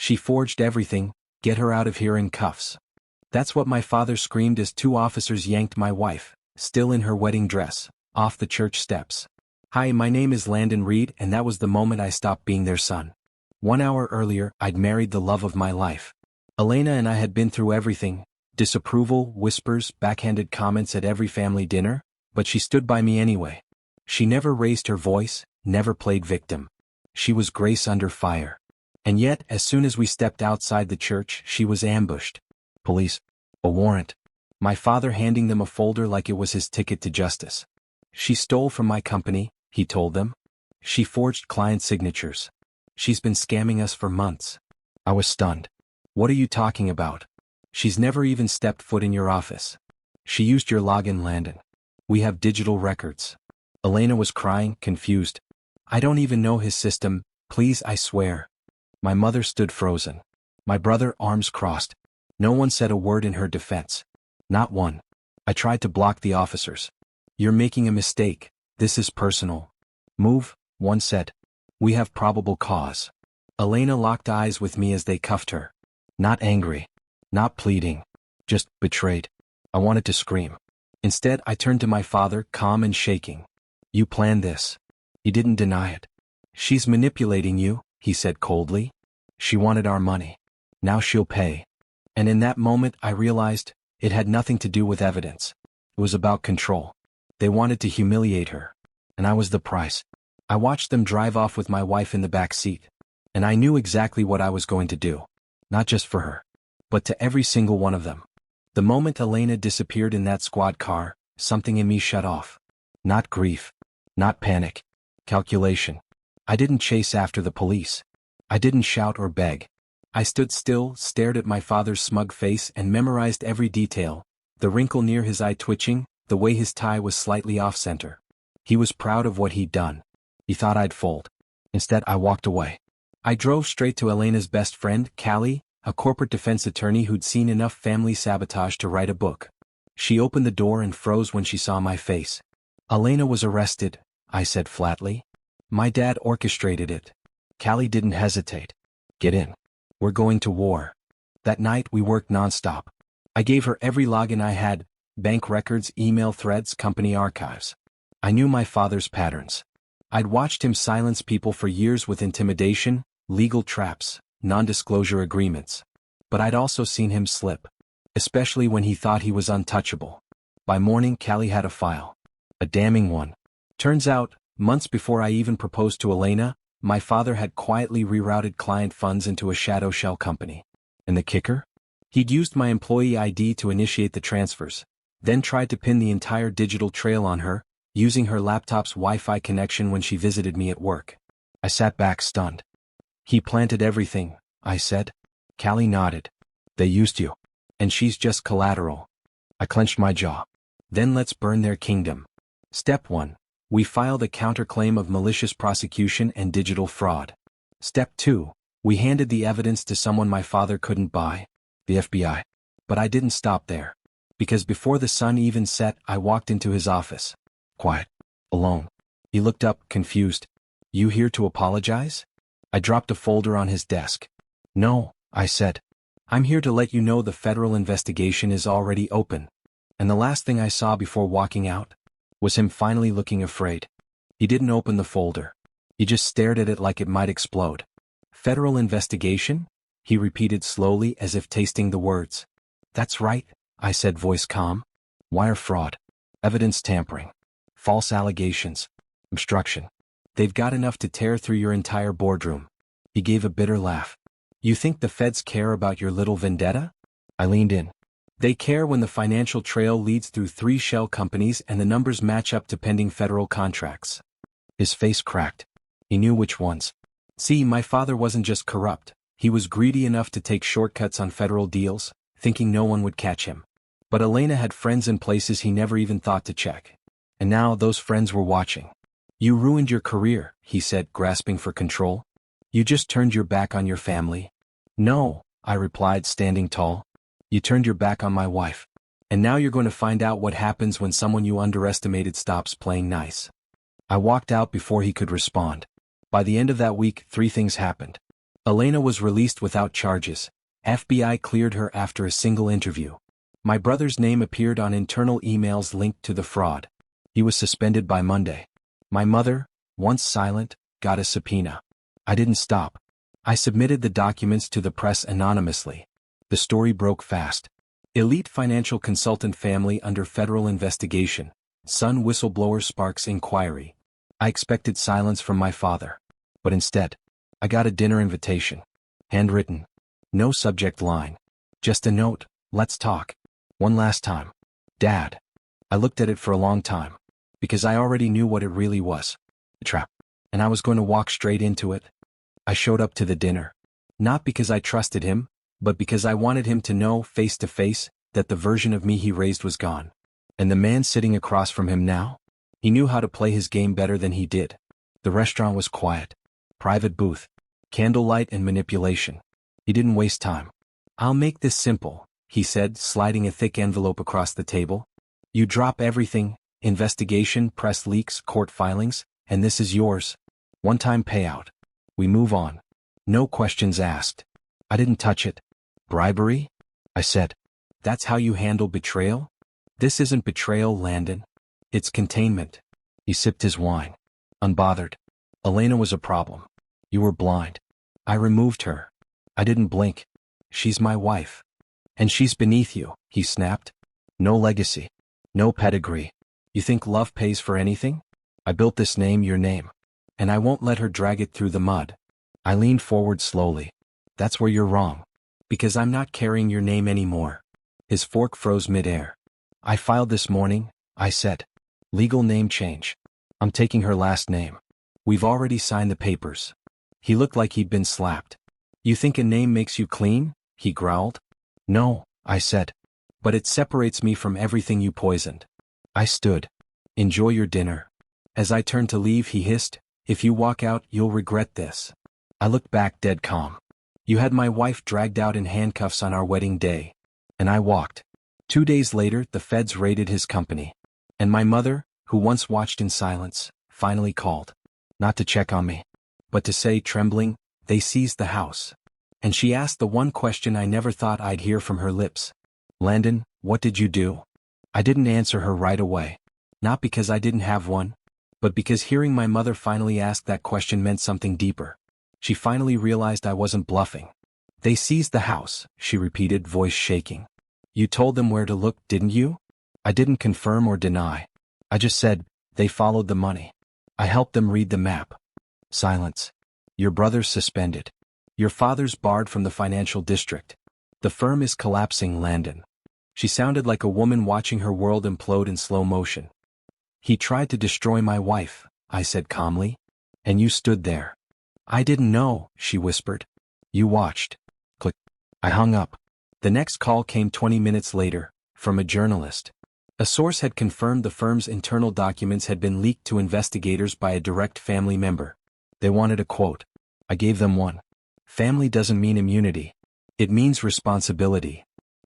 She forged everything, get her out of here in cuffs. That's what my father screamed as two officers yanked my wife, still in her wedding dress, off the church steps. Hi, my name is Landon Reed, and that was the moment I stopped being their son. 1 hour earlier, I'd married the love of my life. Elena and I had been through everything, disapproval, whispers, backhanded comments at every family dinner, but she stood by me anyway. She never raised her voice, never played victim. She was grace under fire. And yet, as soon as we stepped outside the church, she was ambushed. Police. A warrant. My father handing them a folder like it was his ticket to justice. She stole from my company, he told them. She forged client signatures. She's been scamming us for months. I was stunned. What are you talking about? She's never even stepped foot in your office. She used your login, Landon. We have digital records. Elena was crying, confused. I don't even know his system, please, I swear. My mother stood frozen. My brother, arms crossed. No one said a word in her defense. Not one. I tried to block the officers. You're making a mistake. This is personal. Move, one said. We have probable cause. Elena locked eyes with me as they cuffed her. Not angry. Not pleading. Just betrayed. I wanted to scream. Instead, I turned to my father, calm and shaking. You planned this. He didn't deny it. She's manipulating you, he said coldly. She wanted our money. Now she'll pay. And in that moment I realized, it had nothing to do with evidence. It was about control. They wanted to humiliate her. And I was the price. I watched them drive off with my wife in the back seat. And I knew exactly what I was going to do. Not just for her, but to every single one of them. The moment Elena disappeared in that squad car, something in me shut off. Not grief. Not panic. Calculation. I didn't chase after the police. I didn't shout or beg. I stood still, stared at my father's smug face and memorized every detail, the wrinkle near his eye twitching, the way his tie was slightly off-center. He was proud of what he'd done. He thought I'd fold. Instead, I walked away. I drove straight to Elena's best friend, Callie, a corporate defense attorney who'd seen enough family sabotage to write a book. She opened the door and froze when she saw my face. Elena was arrested, I said flatly. My dad orchestrated it. Callie didn't hesitate. Get in. We're going to war. That night we worked nonstop. I gave her every login I had, bank records, email threads, company archives. I knew my father's patterns. I'd watched him silence people for years with intimidation, legal traps, non-disclosure agreements. But I'd also seen him slip. Especially when he thought he was untouchable. By morning, Callie had a file. A damning one. Turns out, months before I even proposed to Elena, my father had quietly rerouted client funds into a shadow shell company. And the kicker? He'd used my employee ID to initiate the transfers, then tried to pin the entire digital trail on her, using her laptop's Wi-Fi connection when she visited me at work. I sat back stunned. He planted everything, I said. Callie nodded. They used you. And she's just collateral. I clenched my jaw. Then let's burn their kingdom. Step 1. We filed a counterclaim of malicious prosecution and digital fraud. Step 2. We handed the evidence to someone my father couldn't buy, the FBI. But I didn't stop there. Because before the sun even set, I walked into his office. Quiet. Alone. He looked up, confused. You here to apologize? I dropped a folder on his desk. No, I said. I'm here to let you know the federal investigation is already open. And the last thing I saw before walking out was him finally looking afraid. He didn't open the folder. He just stared at it like it might explode. Federal investigation? He repeated slowly as if tasting the words. That's right, I said, voice calm. Wire fraud. Evidence tampering. False allegations. Obstruction. They've got enough to tear through your entire boardroom. He gave a bitter laugh. You think the feds care about your little vendetta? I leaned in. They care when the financial trail leads through 3 shell companies and the numbers match up to pending federal contracts. His face cracked. He knew which ones. See, my father wasn't just corrupt. He was greedy enough to take shortcuts on federal deals, thinking no one would catch him. But Elena had friends in places he never even thought to check. And now those friends were watching. You ruined your career, he said, grasping for control. You just turned your back on your family. No, I replied, standing tall. You turned your back on my wife. And now you're going to find out what happens when someone you underestimated stops playing nice. I walked out before he could respond. By the end of that week, 3 things happened. Elena was released without charges. FBI cleared her after a single interview. My brother's name appeared on internal emails linked to the fraud. He was suspended by Monday. My mother, once silent, got a subpoena. I didn't stop. I submitted the documents to the press anonymously. The story broke fast. Elite financial consultant family under federal investigation. Son whistleblower sparks inquiry. I expected silence from my father. But instead, I got a dinner invitation. Handwritten. No subject line. Just a note, let's talk. One last time. Dad. I looked at it for a long time. Because I already knew what it really was. A trap. And I was going to walk straight into it. I showed up to the dinner. Not because I trusted him, but because I wanted him to know face to face that the version of me he raised was gone. And the man sitting across from him now? He knew how to play his game better than he did. The restaurant was quiet. Private booth. Candlelight and manipulation. He didn't waste time. I'll make this simple, he said, sliding a thick envelope across the table. You drop everything, investigation, press leaks, court filings, and this is yours. One-time payout. We move on. No questions asked. I didn't touch it. Bribery? I said. That's how you handle betrayal? This isn't betrayal, Landon. It's containment. He sipped his wine. Unbothered. Elena was a problem. You were blind. I removed her. I didn't blink. She's my wife. And she's beneath you, he snapped. No legacy. No pedigree. You think love pays for anything? I built this name, your name. And I won't let her drag it through the mud. I leaned forward slowly. That's where you're wrong. Because I'm not carrying your name anymore. His fork froze midair. I filed this morning, I said. Legal name change. I'm taking her last name. We've already signed the papers. He looked like he'd been slapped. You think a name makes you clean? He growled. No, I said. But it separates me from everything you poisoned. I stood. Enjoy your dinner. As I turned to leave, he hissed, if you walk out, you'll regret this. I looked back dead calm. You had my wife dragged out in handcuffs on our wedding day. And I walked. 2 days later, the feds raided his company. And my mother, who once watched in silence, finally called. Not to check on me, but to say, trembling, they seized the house. And she asked the one question I never thought I'd hear from her lips. Landon, what did you do? I didn't answer her right away. Not because I didn't have one, but because hearing my mother finally ask that question meant something deeper. She finally realized I wasn't bluffing. They seized the house, she repeated, voice shaking. You told them where to look, didn't you? I didn't confirm or deny. I just said, they followed the money. I helped them read the map. Silence. Your brother's suspended. Your father's barred from the financial district. The firm is collapsing, Landon. She sounded like a woman watching her world implode in slow motion. He tried to destroy my wife, I said calmly. And you stood there. I didn't know, she whispered. You watched. Click. I hung up. The next call came 20 minutes later, from a journalist. A source had confirmed the firm's internal documents had been leaked to investigators by a direct family member. They wanted a quote. I gave them one. Family doesn't mean immunity. It means responsibility.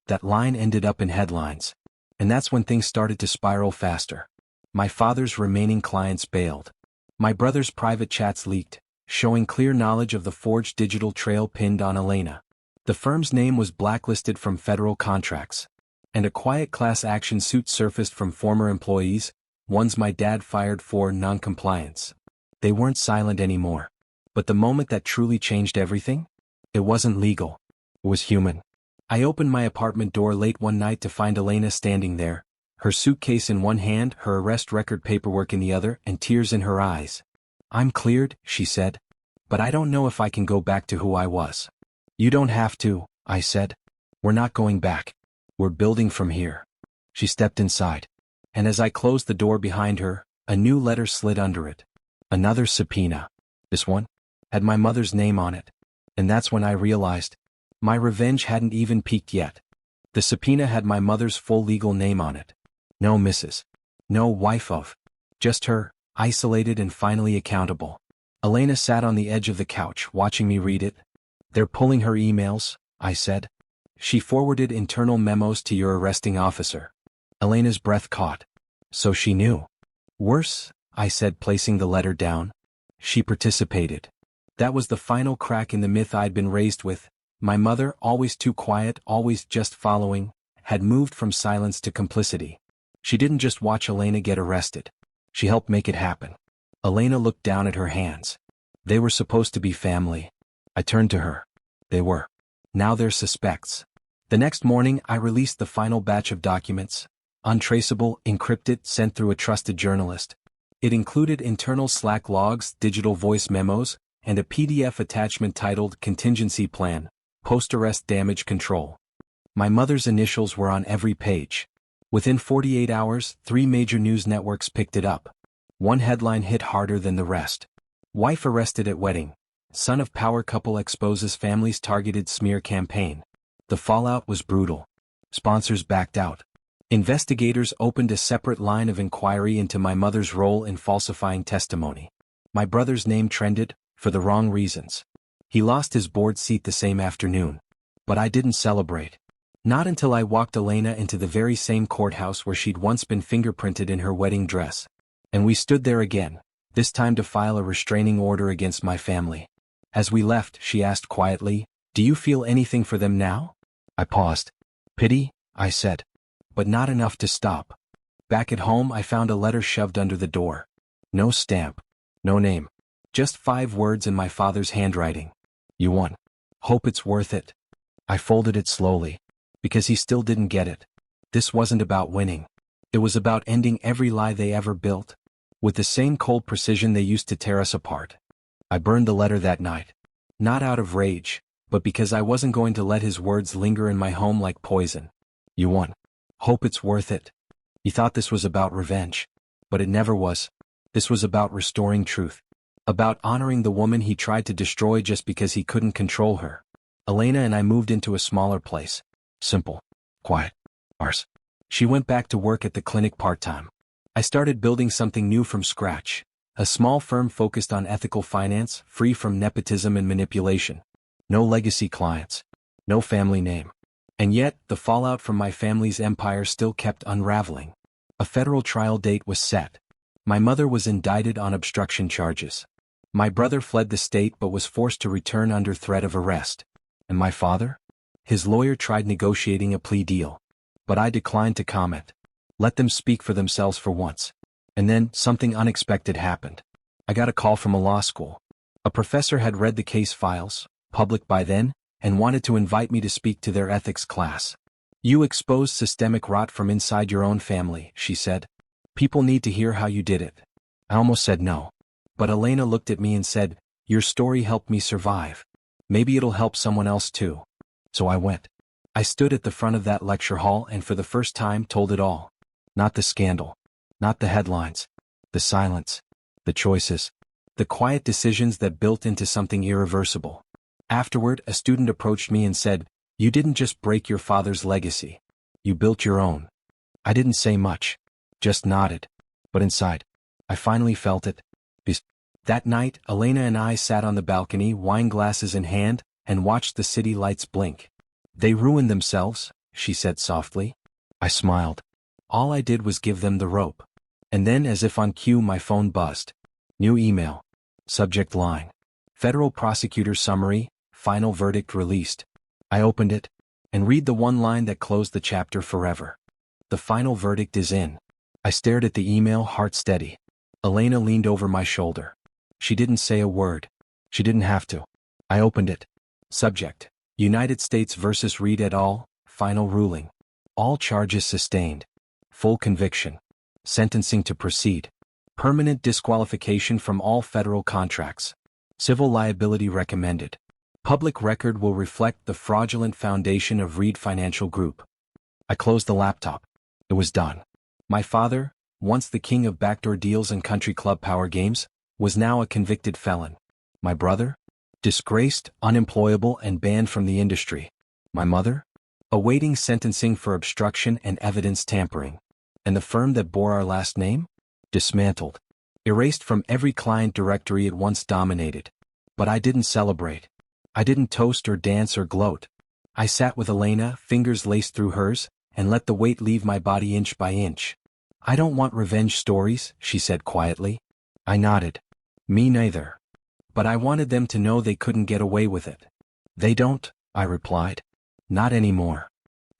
That line ended up in headlines. And that's when things started to spiral faster. My father's remaining clients bailed. My brother's private chats leaked, showing clear knowledge of the forged digital trail pinned on Elena. The firm's name was blacklisted from federal contracts. And a quiet class action suit surfaced from former employees, ones my dad fired for non-compliance. They weren't silent anymore. But the moment that truly changed everything? It wasn't legal. It was human. I opened my apartment door late one night to find Elena standing there, her suitcase in one hand, her arrest record paperwork in the other, and tears in her eyes. I'm cleared, she said. But I don't know if I can go back to who I was. You don't have to, I said. We're not going back. We're building from here. She stepped inside. And as I closed the door behind her, a new letter slid under it. Another subpoena. This one had my mother's name on it. And that's when I realized my revenge hadn't even peaked yet. The subpoena had my mother's full legal name on it. No Mrs. No wife of. Just her, isolated and finally accountable. Elena sat on the edge of the couch watching me read it. They're pulling her emails, I said. She forwarded internal memos to your arresting officer. Elena's breath caught. So she knew. Worse, I said, placing the letter down. She participated. That was the final crack in the myth I'd been raised with. My mother, always too quiet, always just following, had moved from silence to complicity. She didn't just watch Elena get arrested. She helped make it happen. Elena looked down at her hands. They were supposed to be family. I turned to her. They were. Now they're suspects. The next morning I released the final batch of documents, untraceable, encrypted, sent through a trusted journalist. It included internal Slack logs, digital voice memos, and a PDF attachment titled Contingency Plan, Post-Arrest Damage Control. My mother's initials were on every page. Within 48 hours, 3 major news networks picked it up. One headline hit harder than the rest. Wife arrested at wedding. Son of power couple exposes family's targeted smear campaign. The fallout was brutal. Sponsors backed out. Investigators opened a separate line of inquiry into my mother's role in falsifying testimony. My brother's name trended, for the wrong reasons. He lost his board seat the same afternoon. But I didn't celebrate. Not until I walked Elena into the very same courthouse where she'd once been fingerprinted in her wedding dress. And we stood there again, this time to file a restraining order against my family. As we left, she asked quietly, "Do you feel anything for them now?" I paused. "Pity," I said. But not enough to stop. Back at home I found a letter shoved under the door. No stamp. No name. Just 5 words in my father's handwriting. "You won. Hope it's worth it." I folded it slowly. Because he still didn't get it. This wasn't about winning. It was about ending every lie they ever built. With the same cold precision they used to tear us apart. I burned the letter that night. Not out of rage, but because I wasn't going to let his words linger in my home like poison. "You won. Hope it's worth it." He thought this was about revenge. But it never was. This was about restoring truth. About honoring the woman he tried to destroy just because he couldn't control her. Elena and I moved into a smaller place. Simple. Quiet. Ours. She went back to work at the clinic part-time. I started building something new from scratch. A small firm focused on ethical finance, free from nepotism and manipulation. No legacy clients. No family name. And yet, the fallout from my family's empire still kept unraveling. A federal trial date was set. My mother was indicted on obstruction charges. My brother fled the state but was forced to return under threat of arrest. And my father? His lawyer tried negotiating a plea deal. But I declined to comment. Let them speak for themselves for once. And then, something unexpected happened. I got a call from a law school. A professor had read the case files, public by then, and wanted to invite me to speak to their ethics class. "You exposed systemic rot from inside your own family," she said. "People need to hear how you did it." I almost said no. But Elena looked at me and said, "Your story helped me survive. Maybe it'll help someone else too." So I went. I stood at the front of that lecture hall and for the first time told it all. Not the scandal. Not the headlines. The silence. The choices. The quiet decisions that built into something irreversible. Afterward, a student approached me and said, "You didn't just break your father's legacy. You built your own." I didn't say much. Just nodded. But inside, I finally felt it. That night, Elena and I sat on the balcony, wine glasses in hand, and watched the city lights blink. "They ruined themselves," she said softly. I smiled. All I did was give them the rope. And then, as if on cue, my phone buzzed. New email. Subject line. Federal prosecutor summary, final verdict released. I opened it, and read the one line that closed the chapter forever. The final verdict is in. I stared at the email, heart steady. Elena leaned over my shoulder. She didn't say a word. She didn't have to. I opened it. Subject. United States versus Reed et al., final ruling. All charges sustained. Full conviction. Sentencing to proceed. Permanent disqualification from all federal contracts. Civil liability recommended. Public record will reflect the fraudulent foundation of Reed Financial Group. I closed the laptop. It was done. My father, once the king of backdoor deals and country club power games, was now a convicted felon. My brother? Disgraced, unemployable, and banned from the industry. My mother? Awaiting sentencing for obstruction and evidence tampering. And the firm that bore our last name? Dismantled. Erased from every client directory it once dominated. But I didn't celebrate. I didn't toast or dance or gloat. I sat with Elena, fingers laced through hers, and let the weight leave my body inch by inch. "I don't want revenge stories," she said quietly. I nodded. "Me neither. But I wanted them to know they couldn't get away with it. They don't, I replied. Not anymore.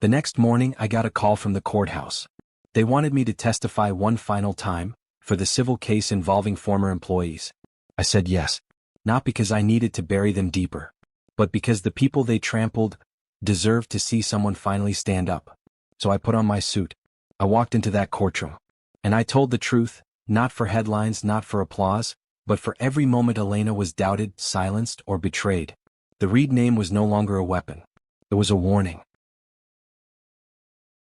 The next morning I got a call from the courthouse. They wanted me to testify one final time, for the civil case involving former employees. I said yes. Not because I needed to bury them deeper, but because the people they trampled deserved to see someone finally stand up. So I put on my suit. I walked into that courtroom. And I told the truth, not for headlines, not for applause, but for every moment Elena was doubted, silenced, or betrayed. The Reed name was no longer a weapon. It was a warning.